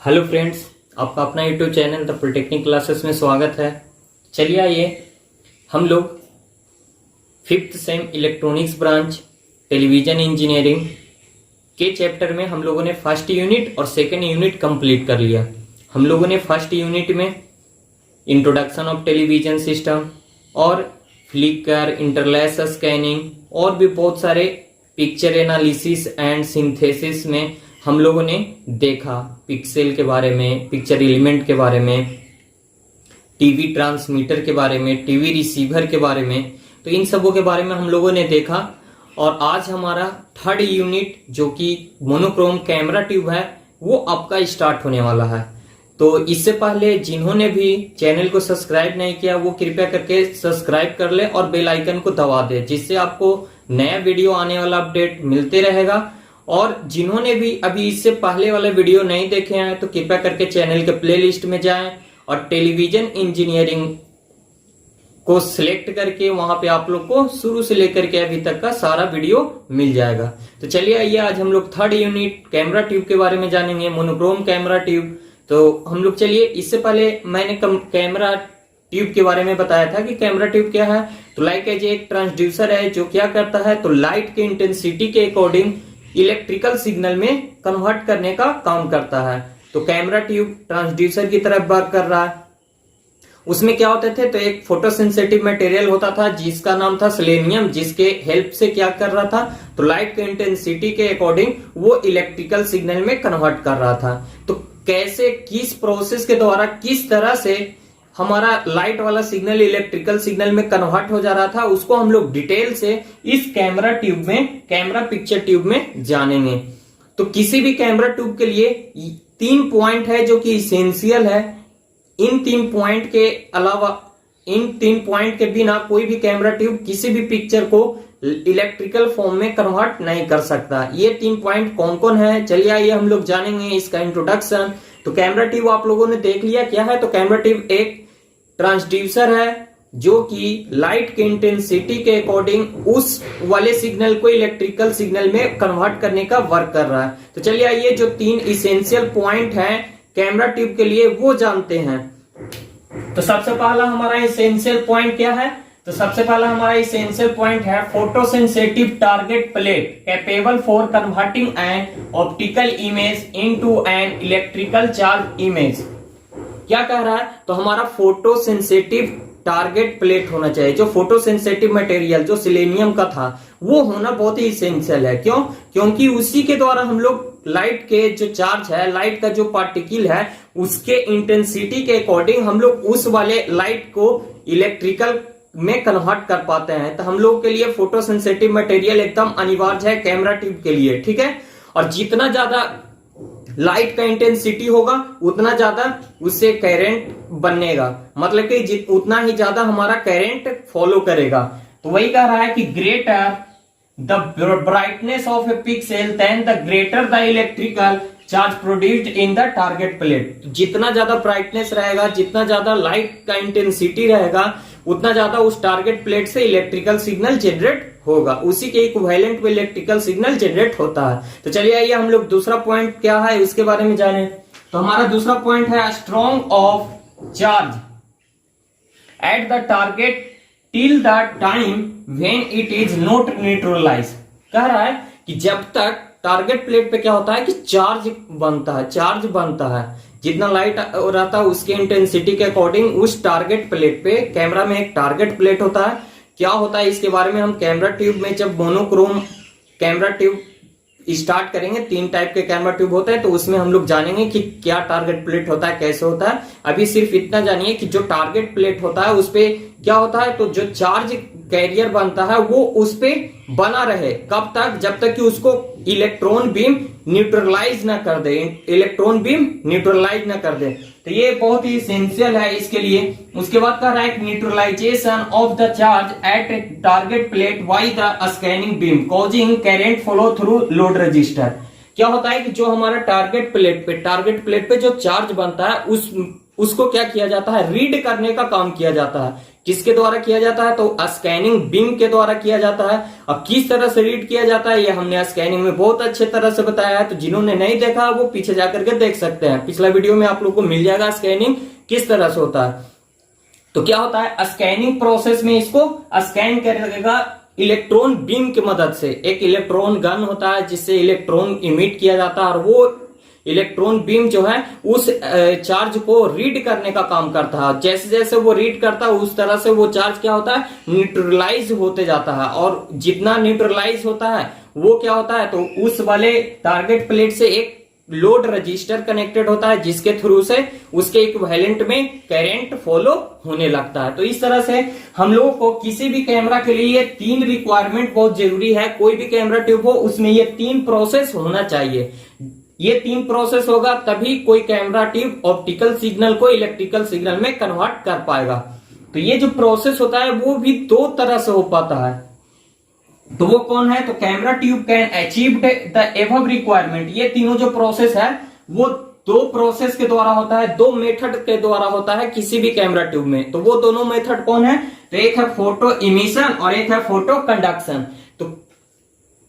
Hello friends, आपका अपना YouTube channel the polytechnic classes में स्वागत है। चलिए आइए हम लोग fifth sem electronics branch television engineering के चैप्टर में हम लोगों ने फर्स्ट यूनिट और सेकंड यूनिट कंप्लीट कर लिया। हम लोगों ने फर्स्ट यूनिट में इंट्रोडक्शन ऑफ टेलीविजन सिस्टम और फ्लिकर, इंटरलैस स्कैनिंग और भी बहुत सारे पिक्चर एनालिसिस एंड सिंथेसिस में हम लोगों ने देखा। पिक्सेल के बारे में, पिक्चर एलिमेंट के बारे में, टीवी ट्रांसमीटर के बारे में, टीवी रिसीवर के बारे में, तो इन सबों के बारे में हम लोगों ने देखा। और आज हमारा थर्ड यूनिट जो कि मोनोक्रोम कैमरा ट्यूब है वो आपका स्टार्ट होने वाला है। तो इससे पहले जिन्होंने भी चैनल को सब्सक्राइब नहीं किया वो कृपया करके सब्सक्राइब कर ले और बेल आइकन को दबा दे, जिससे आपको नया वीडियो आने वाला अपडेट मिलते रहेगा। और जिन्होंने भी अभी इससे पहले वाले वीडियो नहीं देखे हैं तो कृपया करके चैनल के प्लेलिस्ट में जाएं और टेलीविजन इंजीनियरिंग को सिलेक्ट करके वहां पे आप लोग को शुरू से लेकर के अभी तक का सारा वीडियो मिल जाएगा। तो चलिए आइए आज हम लोग थर्ड यूनिट कैमरा ट्यूब के बारे में जानेंगे, मोनोक्रोम कैमरा ट्यूब। तो हम लोग चलिए, इससे पहले मैंने कैमरा ट्यूब के बारे में बताया था कि कैमरा ट्यूब क्या है। तो लाइट एज एक ट्रांसड्यूसर है जो क्या करता है, तो लाइट के इंटेंसिटी के अकॉर्डिंग इलेक्ट्रिकल सिग्नल में कन्वर्ट करने का काम करता है। तो कैमरा ट्यूब ट्रांसड्यूसर की तरफ वर्क कर रहा है। उसमें क्या होते थे, तो एक फोटोसेंसिटिव मटेरियल होता था जिसका नाम था सेलेनियम, जिसके हेल्प से क्या कर रहा था, तो लाइट के इंटेंसिटी के अकॉर्डिंग वो इलेक्ट्रिकल सिग्नल में कन्वर्ट कर रहा था। तो कैसे, किस प्रोसेस के द्वारा, किस तरह से हमारा लाइट वाला सिग्नल इलेक्ट्रिकल सिग्नल में कन्वर्ट हो जा रहा था, उसको हम लोग डिटेल से इस कैमरा ट्यूब में, कैमरा पिक्चर ट्यूब में जानेंगे। तो किसी भी कैमरा ट्यूब के लिए 3 पॉइंट है जो कि इसेंशियल है। इन 3 पॉइंट के अलावा, इन 3 पॉइंट के बिना कोई भी कैमरा ट्यूब किसी भी पिक्चर को इलेक्ट्रिकल फॉर्म में कन्वर्ट नहीं कर सकता। ये 3 पॉइंट कौन कौन है, चलिए आइए हम लोग जानेंगे इसका इंट्रोडक्शन। तो कैमरा ट्यूब आप लोगों ने देख लिया क्या है। तो कैमरा ट्यूब एक ट्रांसड्यूसर है जो कि लाइट के इंटेंसिटी के अकॉर्डिंग उस वाले सिग्नल को इलेक्ट्रिकल सिग्नल में कन्वर्ट करने का वर्क कर रहा है। तो चलिए आइए जो 3 इसेंशियल पॉइंट हैं कैमरा ट्यूब के लिए वो जानते हैं। तो सबसे पहला हमारा इसेंशियल पॉइंट क्या है, तो सबसे पहला हमारा इसेंशियल पॉइंट है photosensitive target plate capable for converting an optical image into an electrical charge image. क्या कह रहा है, तो हमारा फोटोसेंसिटिव टारगेट प्लेट होना चाहिए। जो फोटोसेंसिटिव मटेरियल जो सिलेनियम का था वो होना बहुत ही इसेंशियल है। क्यों? क्योंकि उसी के द्वारा हम लोग लाइट के जो चार्ज है, लाइट का जो पार्टिकल है, उसके इंटेंसिटी के अकॉर्डिंग हम लोग उस वाले लाइट को इलेक्ट्रिकल में कन्वर्ट कर पाते हैं। तो हम लोग के लिए फोटोसेंसिटिव मटेरियल एकदम अनिवार्य है कैमरा ट्यूब के लिए, ठीक है। और जितना ज्यादा लाइट का इंटेंसिटी होगा उतना ज्यादा उससे करंट बनेगा, मतलब कि उतना ही ज्यादा हमारा करंट फॉलो करेगा। तो वही कह रहा है कि greater the brightness of a pixel then the greater the electrical charge produced in the target plate. जितना ज्यादा ब्राइटनेस रहेगा, जितना ज्यादा लाइट का इंटेंसिटी रहेगा, उतना ज्यादा उस टारगेट प्लेट से इलेक्ट्रिकल सिग्नल जनरेट होगा। उसी के इक्विवेलेंट में इलेक्ट्रिकल सिग्नल जनरेट होता है। तो चलिए आइए हम लोग दूसरा पॉइंट क्या है उसके बारे में जाने। तो हमारा दूसरा पॉइंट है strong of charge at the target till the time when it is not neutralise. कह रहा है कि जब तक टारगेट प्लेट पे क्या होता है कि चार्ज बनता है, जितना लाइट रहता है उसके इंटेंसिटी के अकॉर्डिंग उस टारगेट प्लेट पे, कैमरा में एक टारगेट प्लेट होता है। क्या होता है इसके बारे में हम कैमरा ट्यूब में, जब मोनोक्रोम कैमरा ट्यूब स्टार्ट करेंगे, 3 टाइप के कैमरा ट्यूब होते हैं, तो उसमें हम लोग जानेंगे कि क्या टारगेट प्लेट होता है, कैसे होता है। अभी सिर्फ इतना जानिए कि जो टारगेट प्लेट होता है उस पे क्या होता है, तो जो चार्ज कैरियर बनता है वो उस पे बना रहे। कब तक? जब तक कि उसको इलेक्ट्रॉन बीम न्यूट्रलाइज ना कर दे, तो ये बहुत ही इसेंशियल है इसके लिए। उसके बाद कह रहा है neutralisation of the charge at target plate by the scanning beam causing current flow through load resistor. क्या होता है कि जो हमारा टारगेट प्लेट पे जो चार्ज बनता है उसको क्या किया जाता है, रीड करने का काम किया जाता है। किसके द्वारा किया जाता है, तो स्कैनिंग बीम के द्वारा किया जाता है। अब किस तरह से रीड किया जाता है ये हमने स्कैनिंग में बहुत अच्छे तरह से बताया है, तो जिन्होंने नहीं देखा वो पीछे जाकर के देख सकते हैं। पिछला वीडियो में आप लोग को मिल जाएगा स्कैनिंग किस तरह से होता है। तो क्या होता है, स्कैनिंग प्रोसेस में इसको स्कैन करेगा इलेक्ट्रॉन बीम की मदद से। एक इलेक्ट्रॉन गन होता है जिससे इलेक्ट्रॉन इमिट किया जाता है, और वो इलेक्ट्रॉन बीम जो है उस चार्ज को रीड करने का काम करता है। जैसे जैसे वो रीड करता है उस तरह से वो चार्ज क्या होता है, न्यूट्रलाइज होते जाता है। और जितना न्यूट्रलाइज होता है वो क्या होता है, तो उस वाले टारगेट प्लेट से एक लोड रजिस्टर कनेक्टेड होता है, जिसके थ्रू से उसके इक्विवेलेंट में करंट फॉलो होने लगता है। तो इस तरह से हम लोगों को किसी भी कैमरा के लिए ये 3 रिक्वायरमेंट बहुत जरूरी है। कोई भी कैमरा ट्यूब हो उसमें ये 3 प्रोसेस होना चाहिए। ये 3 प्रोसेस होगा तभी कोई कैमरा ट्यूब ऑप्टिकल सिग्नल को इलेक्ट्रिकल सिग्नल में कन्वर्ट कर पाएगा। तो ये जो प्रोसेस होता है वो भी 2 तरह से हो पाता है। तो वो कौन है, तो camera tube can achieve the above requirement. ये तीनों जो प्रोसेस है वो 2 प्रोसेस के द्वारा होता है, 2 मेथड के द्वारा होता है किसी भी कैमरा ट्यूब में। तो वो दोनों मेथड कौन है, तो एक है फोटो इमिशन और एक है फोटो कंडक्शन। तो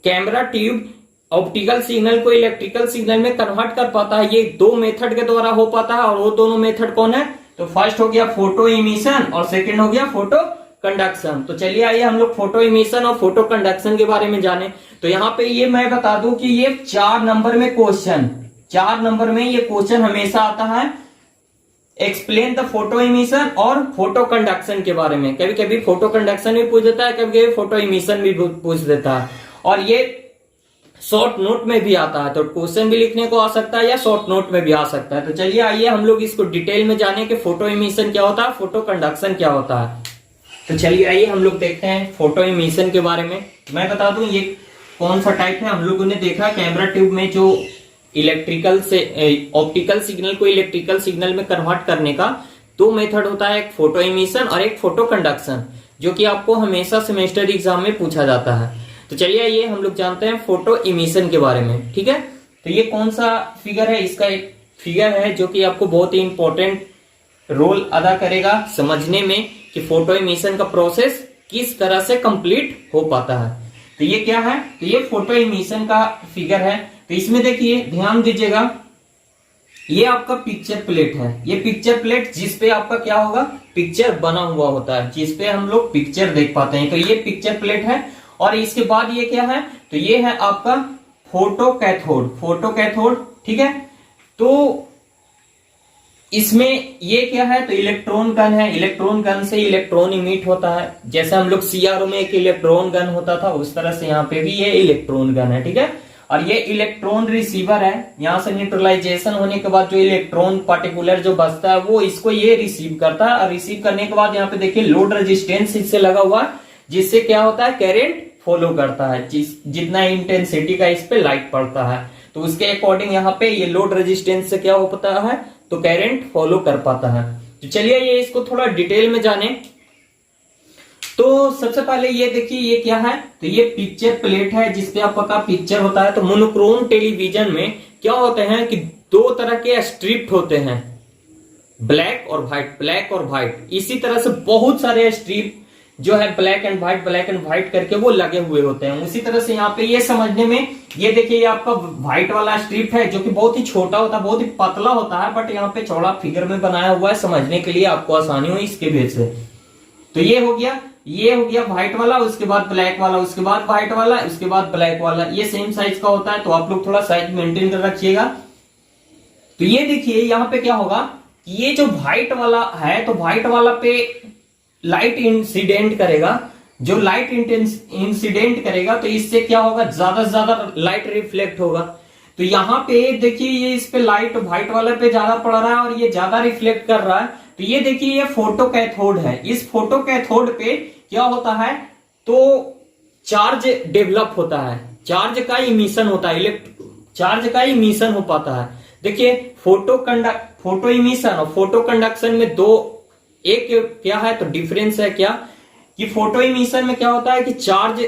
कैमरा ट्यूब ऑप्टिकल सिग्नल को इलेक्ट्रिकल सिग्नल में कन्वर्ट कर पाता है, ये 2 मेथड के द्वारा हो पाता है। और वो दोनों मेथड कौन है, तो फर्स्ट हो गया फोटो इमिशन और सेकंड हो गया फोटो कंडक्शन। तो चलिए आइए हम लोग फोटो इमिशन और फोटो कंडक्शन के बारे में जाने। तो यहाँ पे ये मैं बता दूं कि ये 4 नंबर में क्वेश्चन, 4 नंबर में ये क्वेश्चन हमेशा आता है, एक्सप्लेन द फोटो इमिशन और फोटो कंडक्शन के बारे में। कभी कभी फोटो कंडक्शन भी पूछ देता है, कभी कभी फोटो इमिशन भी पूछ देता है, और ये शॉर्ट नोट में भी आता है। तो क्वेश्चन भी लिखने को आ सकता है या शॉर्ट नोट में भी आ सकता है। तो चलिए आइए हम लोग इसको डिटेल में जाने कि फोटो इमिशन क्या होता है, फोटो कंडक्शन क्या होता है। तो चलिए आइए हम लोग देखते हैं फोटो इमिशन के बारे में। मैं बता दूं ये कौन सा टाइप है। हम लोगों ने देखा कैमरा ट्यूब में जो इलेक्ट्रिकल से ऑप्टिकल सिग्नल को इलेक्ट्रिकल सिग्नल में कन्वर्ट करने का 2 मेथड होता है, एक फोटो इमिशन और एक फोटो कंडक्शन, जो कि आपको हमेशा सेमेस्टर एग्जाम में पूछा जाता है। तो चलिए आइए हम लोग जानते हैं फोटो इमिशन के बारे में, ठीक है। तो ये कौन सा फिगर है, इसका एक फिगर है जो कि आपको बहुत ही इंपॉर्टेंट रोल अदा करेगा समझने में कि फोटो इमिशन का प्रोसेस किस तरह से कंप्लीट हो पाता है। तो ये क्या है, तो ये फोटो इमिशन का फिगर है। तो इसमें देखिए ध्यान दीजिएगा, ये आपका पिक्चर प्लेट है। ये पिक्चर प्लेट जिसपे आपका क्या होगा, पिक्चर बना हुआ होता है, जिसपे हम लोग पिक्चर देख पाते हैं। तो ये पिक्चर प्लेट है। और इसके बाद ये क्या है, तो ये है आपका फोटो कैथोड, फोटो कैथोड, ठीक है। तो इसमें ये क्या है, तो इलेक्ट्रॉन गन है। इलेक्ट्रॉन गन से इलेक्ट्रॉन इमिट होता है। जैसे हम लोग सीआरओ में एक इलेक्ट्रॉन गन होता था, उस तरह से यहाँ पे भी ये इलेक्ट्रॉन गन है, ठीक है। और ये इलेक्ट्रॉन रिसीवर है। यहाँ से न्यूट्रलाइजेशन होने के बाद जो इलेक्ट्रॉन पार्टिकुलर जो बचता है वो इसको ये रिसीव करता है। और रिसीव करने के बाद यहाँ पे देखिए लोड रेजिस्टेंस इससे लगा हुआ है, जिससे क्या होता है, करंट फॉलो करता है। जितना इंटेंसिटी का इस पे लाइट पड़ता है तो उसके अकॉर्डिंग यहाँ पे ये लोड रेजिस्टेंस से क्या होता है, तो करंट फॉलो कर पाता है। तो चलिए ये इसको थोड़ा डिटेल में जाने। तो सबसे पहले ये देखिए ये क्या है, तो ये पिक्चर प्लेट है जिसपे आपका पिक्चर होता है। तो मोनोक्रोम टेलीविजन में क्या होते हैं कि 2 तरह के स्ट्रिप होते हैं, ब्लैक और व्हाइट, ब्लैक और व्हाइट। इसी तरह से बहुत सारे स्ट्रिप जो है ब्लैक एंड व्हाइट करके वो लगे हुए होते हैं। उसी तरह से यहाँ पे ये समझने में, ये देखिए ये आपका व्हाइट वाला स्ट्रिप है जो कि बहुत ही छोटा होता है, बहुत ही पतला होता है, बट यहाँ पे चौड़ा फिगर में बनाया हुआ है, समझने के लिए आपको आसानी हो इसके बेस से। तो ये हो गया व्हाइट वाला, उसके बाद ब्लैक वाला, उसके बाद व्हाइट वाला, उसके बाद ब्लैक वाला। ये सेम साइज का होता है, तो आप लोग थोड़ा साइज मेंटेन कर रखिएगा। तो ये देखिए यहाँ पे क्या होगा, ये जो व्हाइट वाला है, तो व्हाइट वाला पे लाइट इंसिडेंट करेगा। जो लाइट इंसिडेंट करेगा तो इससे क्या होगा, ज्यादा से ज्यादा लाइट रिफ्लेक्ट होगा। तो यहाँ पे देखिए ये इस पे लाइट व्हाइट वाले पे ज्यादा पड़ रहा है और ये ज्यादा रिफ्लेक्ट कर रहा है। तो ये देखिए ये फोटो कैथोड है। इस फोटो कैथोड पे क्या होता है, तो चार्ज डेवलप होता है, चार्ज का इमिशन होता है, चार्ज का इमिशन हो पाता है। देखिए फोटो इमिशन और फोटो कंडक्शन में एक क्या है, तो डिफरेंस है क्या, कि फोटो इमिशन में क्या होता है कि चार्ज,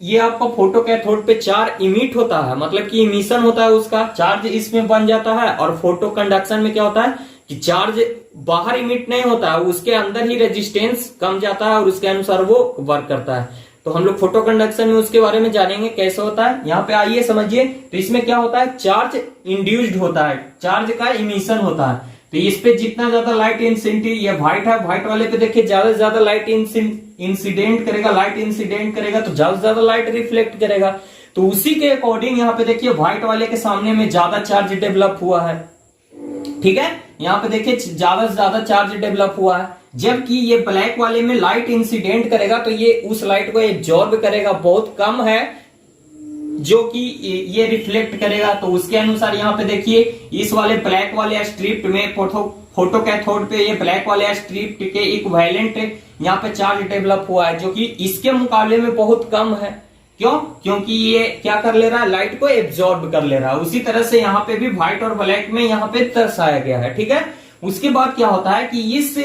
ये आपका फोटो कैथोड पे चार्ज इमिट होता है, मतलब कि इमिशन होता है, उसका चार्ज इसमें बन जाता है। और फोटो कंडक्शन में क्या होता है कि चार्ज बाहर इमिट नहीं होता है, उसके अंदर ही रेजिस्टेंस कम जाता है और उसके अनुसार वो वर्क करता है। तो हम लोग फोटो कंडक्शन में उसके बारे में जानेंगे कैसे होता है। यहाँ पे आइए समझिए। तो इसमें क्या होता है, चार्ज इंड्यूस्ड होता है, चार्ज का इमिशन होता है। तो इस पे जितना ज्यादा लाइट इंसिडेंट, ये व्हाइट है, व्हाइट वाले पे देखिए ज्यादा से ज्यादा लाइट इंसिडेंट करेगा, लाइट इंसिडेंट करेगा तो ज्यादा से ज्यादा लाइट रिफ्लेक्ट करेगा। तो उसी के अकॉर्डिंग यहाँ पे देखिए व्हाइट वाले के सामने में ज्यादा चार्ज डेवलप हुआ है, ठीक है। यहाँ पे देखिए ज्यादा से ज्यादा चार्ज डेवलप हुआ है, जबकि ये ब्लैक वाले में लाइट इंसिडेंट करेगा तो ये उस लाइट को एब्जॉर्ब करेगा, बहुत कम है जो कि ये रिफ्लेक्ट करेगा। तो उसके अनुसार यहाँ पे देखिए इस वाले ब्लैक वाले स्ट्रिप में फोटो कैथोड पे ये ब्लैक वाले स्ट्रिप के इक्विवेलेंट यहाँ पे चार्ज डेवलप हुआ है, जो कि इसके मुकाबले में बहुत कम है। क्यों? क्योंकि ये क्या कर ले रहा है, लाइट को एब्जॉर्ब कर ले रहा है। उसी तरह से यहाँ पे भी व्हाइट और ब्लैक में यहाँ पे दर्शाया गया है, ठीक है। उसके बाद क्या होता है कि इस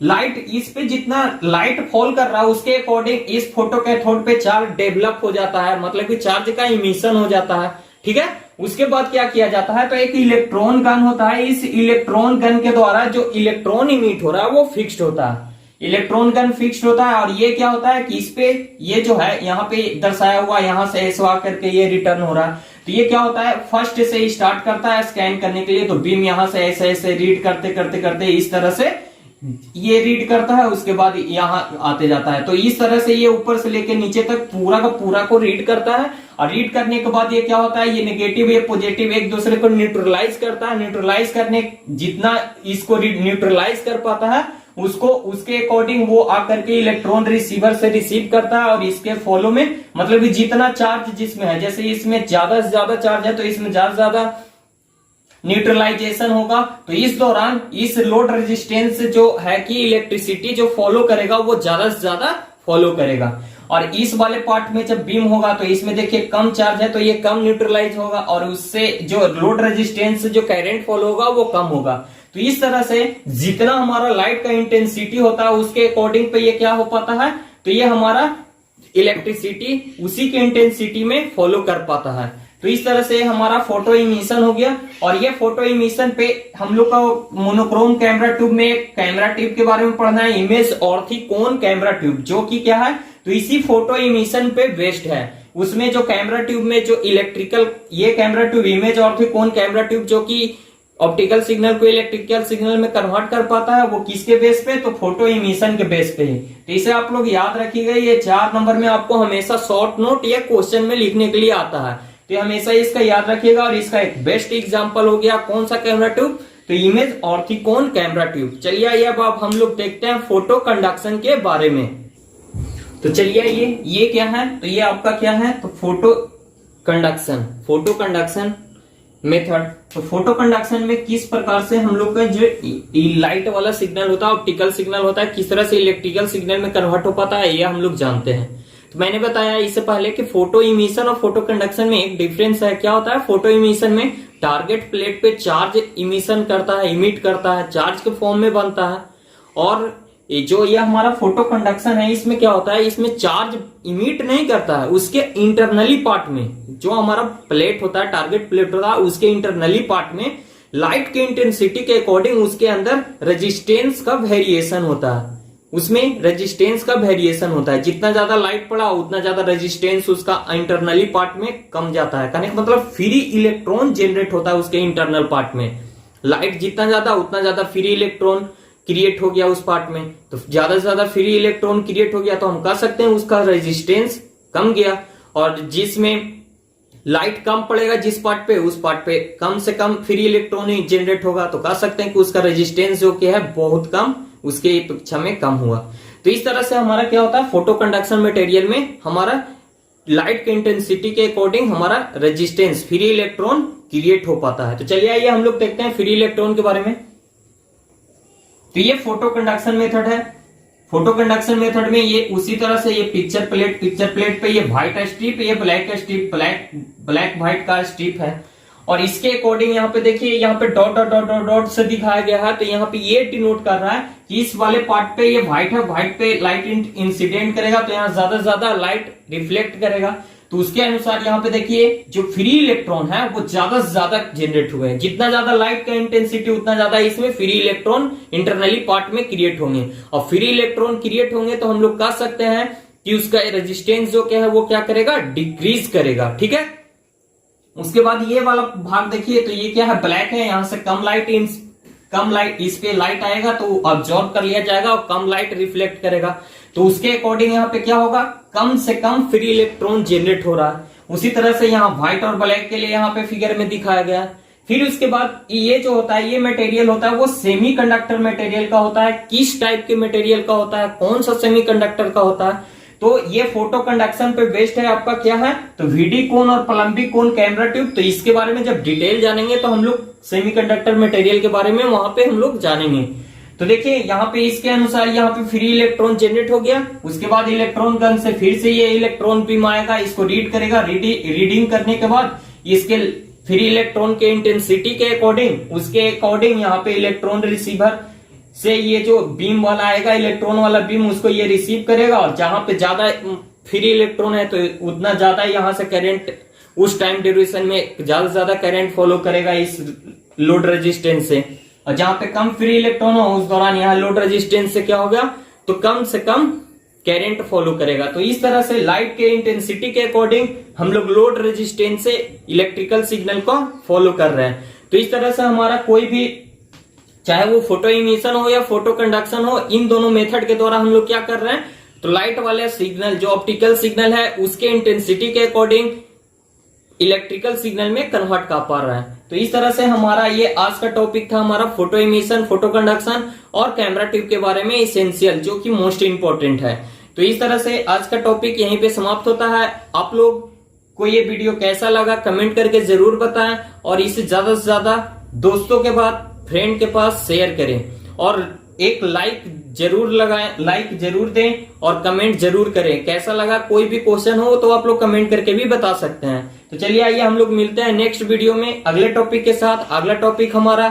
लाइट, इस पे जितना लाइट फॉल कर रहा है उसके अकॉर्डिंग इस फोटो कैथोड पे चार्ज डेवलप हो जाता है, मतलब कि चार्ज का इमिशन हो जाता है, ठीक है। उसके बाद क्या किया जाता है, तो एक इलेक्ट्रॉन गन होता है। इस इलेक्ट्रॉन गन के द्वारा जो इलेक्ट्रॉन इमिट हो रहा है वो फिक्स्ड होता है, इलेक्ट्रॉन गन फिक्स्ड होता है। और ये क्या होता है कि इस पे ये जो है यहाँ पे दर्शाया हुआ, यहाँ से ऐसा करके ये रिटर्न हो रहा है। तो ये क्या होता है, फर्स्ट से ही स्टार्ट करता है स्कैन करने के लिए। तो बीम यहाँ से ऐसे ऐसे रीड करते करते करते इस तरह से ये रीड करता है, उसके बाद यहाँ आते जाता है। तो इस तरह से ये ऊपर से लेकर नीचे तक पूरा का पूरा को रीड करता है। और रीड करने के बाद ये क्या होता है, ये नेगेटिव ये पॉजिटिव एक दूसरे को न्यूट्रलाइज करता है। न्यूट्रलाइज करने, जितना इसको न्यूट्रलाइज कर पाता है उसको, उसके अकॉर्डिंग वो आकर के इलेक्ट्रॉन रिसीवर से रिसीव करता है। और इसके फॉलो में मतलब कि जितना चार्ज जिसमें है, जैसे इसमें ज्यादा से ज्यादा चार्ज है तो इसमें ज्यादा से ज्यादा न्यूट्रलाइजेशन होगा। तो इस दौरान इस लोड रेजिस्टेंस जो है कि इलेक्ट्रिसिटी जो फॉलो करेगा वो ज्यादा से ज्यादा फॉलो करेगा। और इस वाले पार्ट में जब बीम होगा तो इसमें देखिए कम चार्ज है तो ये कम न्यूट्रलाइज होगा, और उससे जो लोड रेजिस्टेंस जो करंट फॉलो होगा वो कम होगा। तो इस तरह से जितना हमारा लाइट का इंटेंसिटी होता है उसके अकॉर्डिंग पे ये क्या हो पाता है, तो ये हमारा इलेक्ट्रिसिटी उसी के इंटेंसिटी में फॉलो कर पाता है। तो इस तरह से हमारा फोटो इमिशन हो गया। और ये फोटो इमिशन पे हम लोग का मोनोक्रोम कैमरा ट्यूब में एक कैमरा ट्यूब के बारे में पढ़ना है, इमेज ऑर्थोकोन कैमरा ट्यूब, जो कि क्या है, तो इसी फोटो इमिशन पे बेस्ड है। उसमें जो कैमरा ट्यूब में जो इलेक्ट्रिकल, ये camera tube image orthicon camera tube जो कि ऑप्टिकल सिग्नल को इलेक्ट्रिकल सिग्नल में कन्वर्ट कर पाता है, वो किसके बेस पे, तो फोटो इमिशन के बेस पे है। तो इसे आप लोग याद रखिएगा, ये 4 नंबर में आपको हमेशा शॉर्ट नोट या क्वेश्चन में लिखने के लिए आता है, तो हमेशा इसका याद रखिएगा। और इसका एक बेस्ट एग्जांपल हो गया कौन सा कैमरा ट्यूब, तो इमेज ऑर्थोकोन कैमरा ट्यूब। चलिए आइए अब हम लोग देखते हैं फोटो कंडक्शन के बारे में। तो चलिए ये क्या है, तो ये आपका क्या है, तो फोटो कंडक्शन मेथड। तो फोटो कंडक्शन में किस प्रकार से हम लोग का जो लाइट वाला सिग्नल होता है, ऑप्टिकल सिग्नल होता है, किस तरह से इलेक्ट्रिकल सिग्नल में कन्वर्ट हो पाता है, ये हम लोग जानते हैं। तो मैंने बताया इससे पहले कि फोटो इमिशन और फोटो कंडक्शन में एक डिफरेंस है। क्या होता है, फोटो इमिशन में टारगेट प्लेट पे चार्ज इमिशन करता है, इमिट करता है, चार्ज के फॉर्म में बनता है। और जो ये हमारा फोटो कंडक्शन है, इसमें क्या होता है, इसमें चार्ज इमिट नहीं करता है, उसके इंटरनली पार्ट में जो हमारा प्लेट होता है, टारगेट प्लेट होता है, उसके इंटरनली पार्ट में लाइट के इंटेंसिटी के अकॉर्डिंग उसके अंदर रेजिस्टेंस का वेरिएशन होता है, उसमें रेजिस्टेंस का वेरिएशन होता है। जितना ज्यादा लाइट पड़ा उतना ज्यादा रेजिस्टेंस उसका इंटरनली पार्ट में कम जाता है। कहने का मतलब फ्री इलेक्ट्रॉन जनरेट होता है उसके इंटरनल पार्ट में। लाइट जितना ज्यादा उतना ज्यादा फ्री इलेक्ट्रॉन क्रिएट हो गया उस पार्ट में। तो ज्यादा से ज्यादा फ्री इलेक्ट्रॉन क्रिएट हो गया तो हम कह सकते हैं उसका रेजिस्टेंस कम गया। और जिसमें लाइट कम पड़ेगा जिस पार्ट पे, उस पार्ट पे कम से कम फ्री इलेक्ट्रॉन ही जनरेट होगा, तो कह सकते हैं कि उसका रेजिस्टेंस जो कि है बहुत कम, उसके अपेक्षा में कम हुआ। तो इस तरह से हमारा क्या होता है, फोटो कंडक्शन मटेरियल में हमारा लाइट के इंटेंसिटी के अकॉर्डिंग हमारा रेजिस्टेंस, फ्री इलेक्ट्रॉन क्रिएट हो पाता है। तो चलिए आइए हम लोग देखते हैं फ्री इलेक्ट्रॉन के बारे में। तो ये फोटो कंडक्शन मेथड है। फोटो कंडक्शन मेथड में ये उसी तरह से ये पिक्चर प्लेट पे ये व्हाइट स्ट्रिप, ये ब्लैक स्ट्रिप, ब्लैक व्हाइट का स्ट्रिप है। और इसके अकॉर्डिंग यहाँ पे देखिए, यहाँ पे dot dot dot dot dot से दिखाया गया है। तो यहाँ पे ये डिनोट कर रहा है कि इस वाले पार्ट पे ये व्हाइट है, व्हाइट पे लाइट इंसिडेंट करेगा तो यहाँ ज्यादा से ज्यादा लाइट रिफ्लेक्ट करेगा। तो उसके अनुसार यहाँ पे देखिए जो फ्री इलेक्ट्रॉन है वो ज्यादा से ज्यादा जनरेट हुए हैं। जितना ज्यादा लाइट का इंटेंसिटी उतना ज्यादा इसमें फ्री इलेक्ट्रॉन इंटरनली पार्ट में क्रिएट होंगे, और फ्री इलेक्ट्रॉन क्रिएट होंगे तो हम लोग कह सकते हैं कि उसका रेजिस्टेंस जो क्या है वो क्या करेगा, डिक्रीज करेगा। ठीक है, उसके बाद ये वाला भाग देखिए, तो ये क्या है, ब्लैक है, यहां से कम लाइट इस पे लाइट आएगा तो ऑब्जॉर्व कर लिया जाएगा और कम लाइट रिफ्लेक्ट करेगा। तो उसके अकॉर्डिंग यहाँ पे क्या होगा, कम से कम फ्री इलेक्ट्रॉन जनरेट हो रहा है। उसी तरह से यहाँ व्हाइट और ब्लैक के लिए यहाँ पे फिगर में दिखाया गया है। फिर उसके बाद ये जो होता है, ये मटेरियल होता है वो सेमीकंडक्टर मटेरियल का होता है। किस टाइप के मटेरियल का होता है, कौन सा सेमीकंडक्टर का होता है, तो ये फोटो कंडक्शन पे बेस्ड है। आपका क्या है, तो वीडी कोन और प्लम्बी कोन कैमरा ट्यूब। तो इसके बारे में जब डिटेल जानेंगे तो हम लोग सेमीकंडक्टर मटेरियल के बारे में वहां पे हम लोग जानेंगे। तो देखिए यहाँ पे इसके अनुसार यहाँ पे फ्री इलेक्ट्रॉन जनरेट हो गया। उसके बाद इलेक्ट्रॉन गन से फिर से ये इलेक्ट्रॉन बीम आएगा, इसको रीड करेगा। रीडिंग करने के बाद इसके फ्री इलेक्ट्रॉन के इंटेंसिटी के अकॉर्डिंग, उसके अकॉर्डिंग यहाँ पे इलेक्ट्रॉन रिसीवर से ये जो बीम वाला आएगा, इलेक्ट्रॉन वाला बीम, उसको ये रिसीव करेगा। और जहां पे ज्यादा फ्री इलेक्ट्रॉन है तो उतना ज्यादा यहाँ से करंट, उस टाइम ड्यूरेशन में ज्यादा से ज्यादा करंट फॉलो करेगा इस लोड रेजिस्टेंस से। और जहां पे कम फ्री इलेक्ट्रॉन हो उस दौरान यहाँ लोड रेजिस्टेंस से क्या होगा, तो कम से कम करंट फॉलो करेगा। तो इस तरह से लाइट के इंटेंसिटी के अकॉर्डिंग हम लोग लोड रेजिस्टेंस से इलेक्ट्रिकल सिग्नल को फॉलो कर रहे हैं। तो इस तरह से हमारा कोई भी, चाहे वो फोटो इमिशन हो या फोटो कंडक्शन हो, इन दोनों मेथड के द्वारा हम लोग क्या कर रहे हैं, तो लाइट वाले सिग्नल जो ऑप्टिकल सिग्नल है उसके इंटेंसिटी के अकॉर्डिंग इलेक्ट्रिकल सिग्नल में कन्वर्ट कर पा रहे हैं। तो इस तरह से हमारा ये आज का टॉपिक था, हमारा फोटो इमिशन, फोटो कंडक्शन और कैमरा ट्यूब के बारे में इसेंशियल, जो कि मोस्ट इंपॉर्टेंट है। तो इस तरह से आज का टॉपिक यहीं पे समाप्त होता है। आप लोग को ये वीडियो कैसा लगा कमेंट करके जरूर बताएं, और इसे ज्यादा से ज्यादा दोस्तों के बाद फ्रेंड के पास शेयर करें, और एक लाइक जरूर लगाएं, लाइक जरूर दें और कमेंट जरूर करें। कैसा लगा, कोई भी क्वेश्चन हो तो आप लोग कमेंट करके भी बता सकते हैं। तो चलिए आइए हम लोग मिलते हैं नेक्स्ट वीडियो में अगले टॉपिक के साथ। अगला टॉपिक हमारा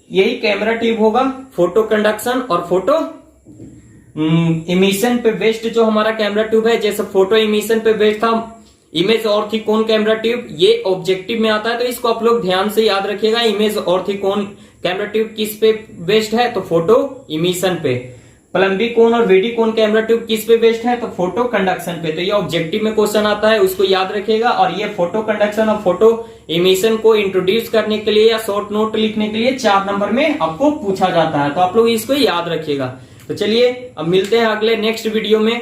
यही कैमरा ट्यूब होगा, फोटो कंडक्शन और फोटो इमिशन पे बेस्ड जो हमारा कैमरा ट्यूब है। जैसे फोटो इमिशन पे बेस्ड था इमेज ऑर्थोकोन कैमरा ट्यूब, ये ऑब्जेक्टिव में आता है, तो इसको आप लोग ध्यान से याद रखिएगा। इमेज ऑर्थोकोन कैमरा ट्यूब किस पे बेस्ड है, तो फोटो इमिशन पे। प्लम्बी कोन और वीडी कोन कैमरा ट्यूब किस पे बेस्ड है, तो फोटो कंडक्शन पे। तो ये ऑब्जेक्टिव में क्वेश्चन आता है, उसको याद रखिएगा। और ये फोटो कंडक्शन और फोटो इमिशन को इंट्रोड्यूस करने के लिए या शॉर्ट नोट लिखने के लिए 4 नंबर में आपको पूछा जाता है, तो आप लोग इसको याद रखिएगा। तो चलिए अब मिलते हैं अगले नेक्स्ट वीडियो में।